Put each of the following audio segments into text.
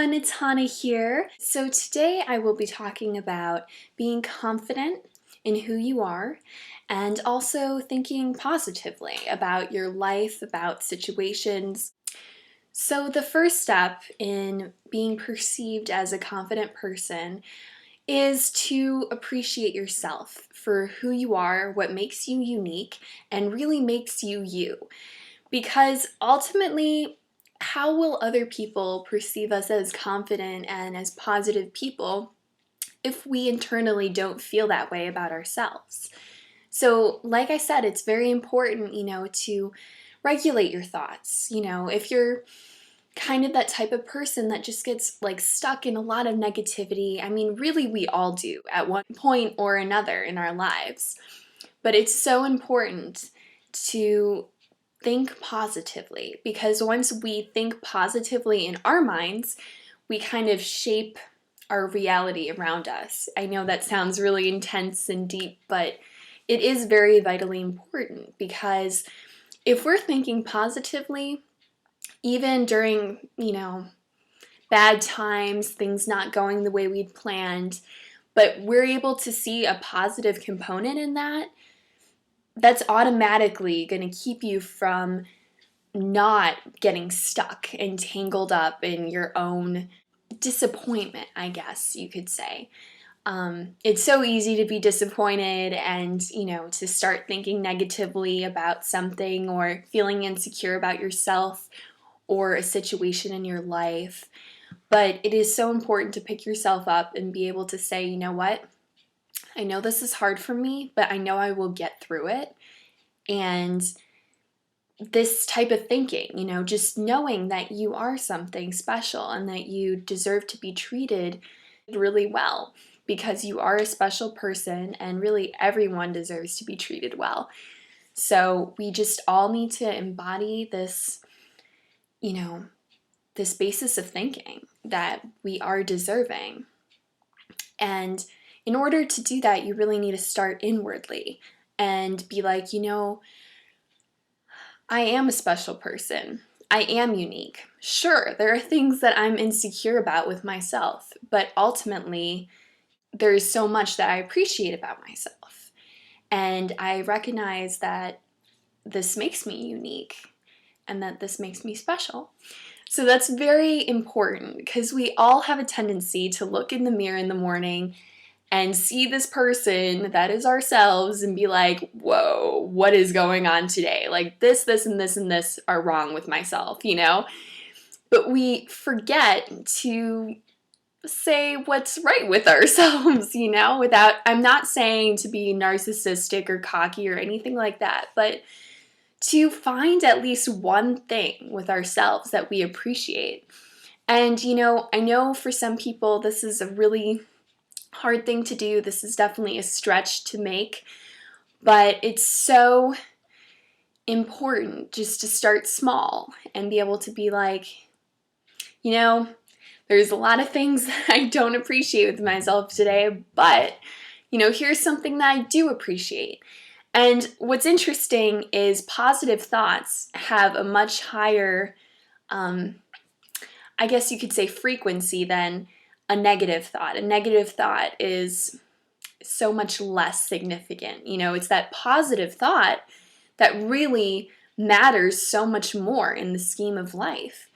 everyone, it's Hannah here. So today I will be talking about being confident in who you are and also thinking positively about your life, about situations. So the first step in being perceived as a confident person is to appreciate yourself for who you are, what makes you unique, and really makes you you. Because ultimately, how will other people perceive us as confident and as positive people if we internally don't feel that way about ourselves? So, like I said, it's very important, to regulate your thoughts. If you're kind of that type of person that just gets like stuck in a lot of negativity, I mean, really, we all do at one point or another in our lives. But it's so important to think positively, because once we think positively in our minds, we kind of shape our reality around us. I know that sounds really intense and deep, but it is very vitally important, because if we're thinking positively, even during, bad times, things not going the way we'd planned, but we're able to see a positive component in that, that's automatically going to keep you from not getting stuck and tangled up in your own disappointment, I guess you could say. It's so easy to be disappointed and, to start thinking negatively about something or feeling insecure about yourself or a situation in your life. But it is so important to pick yourself up and be able to say, you know what? I know this is hard for me, but I know I will get through it. And this type of thinking, just knowing that you are something special and that you deserve to be treated really well, because you are a special person and really everyone deserves to be treated well. So we just all need to embody this, this basis of thinking that we are deserving. And in order to do that, you really need to start inwardly and be like, I am a special person. I am unique. Sure, there are things that I'm insecure about with myself, but ultimately, there's so much that I appreciate about myself. And I recognize that this makes me unique and that this makes me special. So that's very important, because we all have a tendency to look in the mirror in the morning and see this person that is ourselves and be like, whoa, what is going on today? Like this, and this, and this are wrong with myself, But we forget to say what's right with ourselves, I'm not saying to be narcissistic or cocky or anything like that, but to find at least one thing with ourselves that we appreciate. And, I know for some people this is a really hard thing to do. This is definitely a stretch to make, but it's so important just to start small and be able to be like, there's a lot of things that I don't appreciate with myself today, but, here's something that I do appreciate. And what's interesting is positive thoughts have a much higher, I guess you could say, frequency than a negative thought. A negative thought is so much less significant. It's that positive thought that really matters so much more in the scheme of life.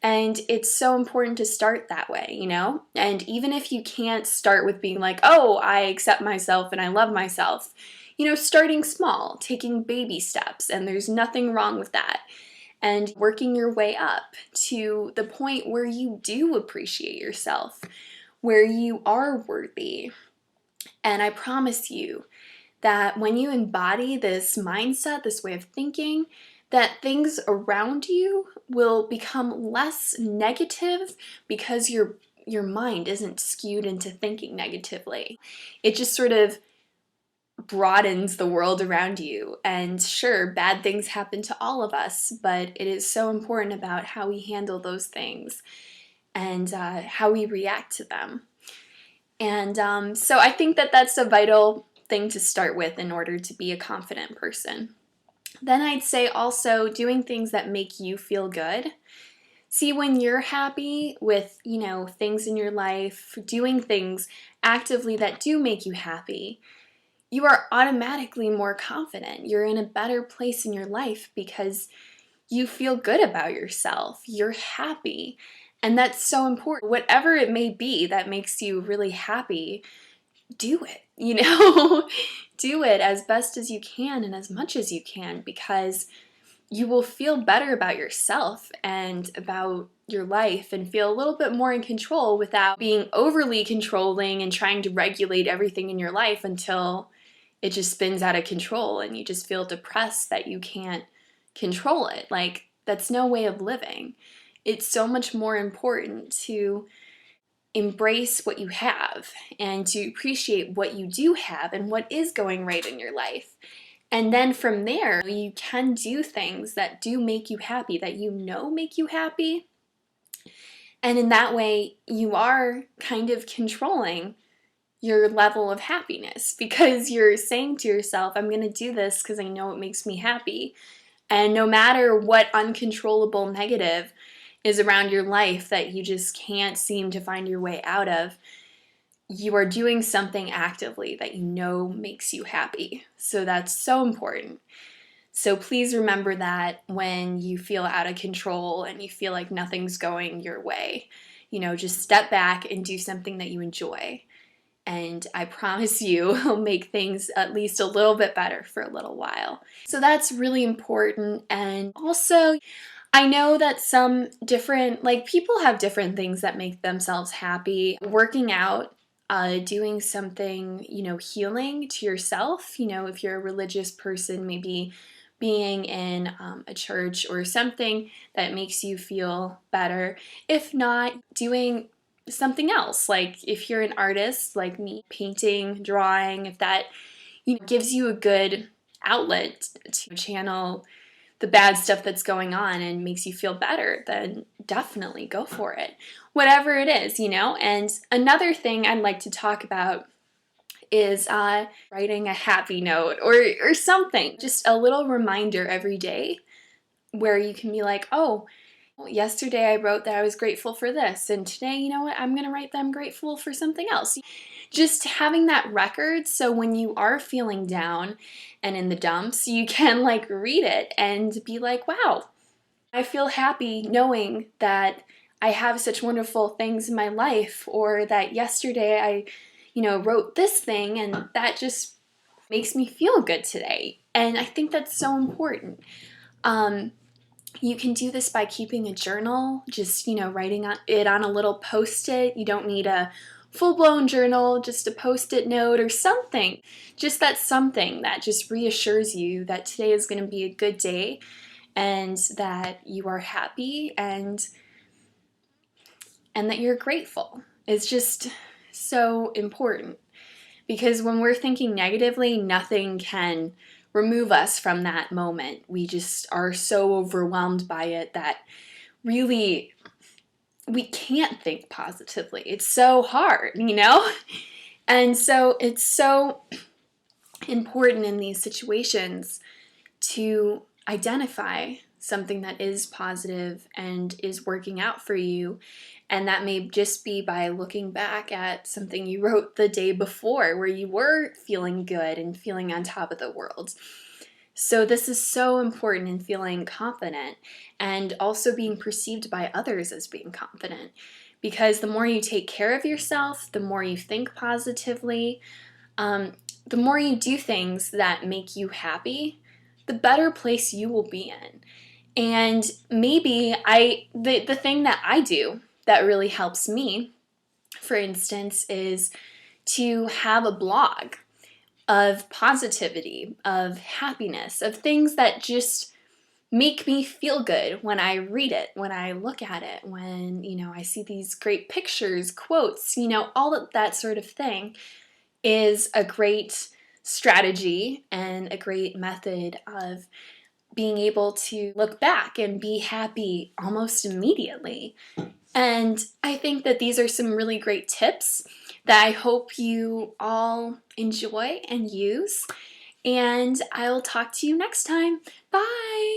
And it's so important to start that way, And even if you can't start with being like, oh, I accept myself and I love myself, starting small, taking baby steps, and there's nothing wrong with that. And working your way up to the point where you do appreciate yourself, where you are worthy. And I promise you that when you embody this mindset, this way of thinking, that things around you will become less negative, because your mind isn't skewed into thinking negatively. It just sort of broadens the world around you. And sure, bad things happen to all of us, but it is so important about how we handle those things and how we react to them. And so I think that that's a vital thing to start with in order to be a confident person. Then I'd say also doing things that make you feel good. See, when you're happy with, things in your life, doing things actively that do make you happy, you are automatically more confident. You're in a better place in your life because you feel good about yourself. You're happy. And that's so important. Whatever it may be that makes you really happy, do it. Do it as best as you can and as much as you can, because you will feel better about yourself and about your life and feel a little bit more in control without being overly controlling and trying to regulate everything in your life until it just spins out of control and you just feel depressed that you can't control it. Like, that's no way of living. It's so much more important to embrace what you have and to appreciate what you do have and what is going right in your life. And then from there, you can do things that do make you happy, that make you happy. And in that way, you are kind of controlling your level of happiness because you're saying to yourself, I'm going to do this because I know it makes me happy. And no matter what uncontrollable negative is around your life that you just can't seem to find your way out of, you are doing something actively that makes you happy. So that's so important. So please remember that when you feel out of control and you feel like nothing's going your way. Just step back and do something that you enjoy. And I promise you, it'll make things at least a little bit better for a little while. So that's really important. And also, I know that people have different things that make themselves happy. Working out, doing something, healing to yourself. If you're a religious person, maybe being in a church or something that makes you feel better. If not, doing something else. Like if you're an artist like me, painting, drawing, if that gives you a good outlet to channel the bad stuff that's going on and makes you feel better, then definitely go for it. Whatever it is, And another thing I'd like to talk about is writing a happy note or something. Just a little reminder every day where you can be like, oh, well, yesterday I wrote that I was grateful for this, and today, you know what, I'm going to write that I'm grateful for something else. Just having that record so when you are feeling down and in the dumps, you can read it and be like, wow, I feel happy knowing that I have such wonderful things in my life, or that yesterday I, wrote this thing and that just makes me feel good today. And I think that's so important. You can do this by keeping a journal, just, writing it on a little Post-it. You don't need a full-blown journal, just a Post-it note or something. Just that something that just reassures you that today is going to be a good day and that you are happy and that you're grateful. It's just so important because when we're thinking negatively, nothing can remove us from that moment. We just are so overwhelmed by it that really we can't think positively. It's so hard, And so it's so important in these situations to identify something that is positive and is working out for you. And that may just be by looking back at something you wrote the day before where you were feeling good and feeling on top of the world. So this is so important in feeling confident and also being perceived by others as being confident. Because the more you take care of yourself, the more you think positively, the more you do things that make you happy, the better place you will be in. And maybe the thing that I do that really helps me, for instance, is to have a blog of positivity, of happiness, of things that just make me feel good when I read it, when I look at it, when, I see these great pictures, quotes, all of that sort of thing is a great strategy and a great method of being able to look back and be happy almost immediately. And I think that these are some really great tips that I hope you all enjoy and use. And I'll talk to you next time. Bye!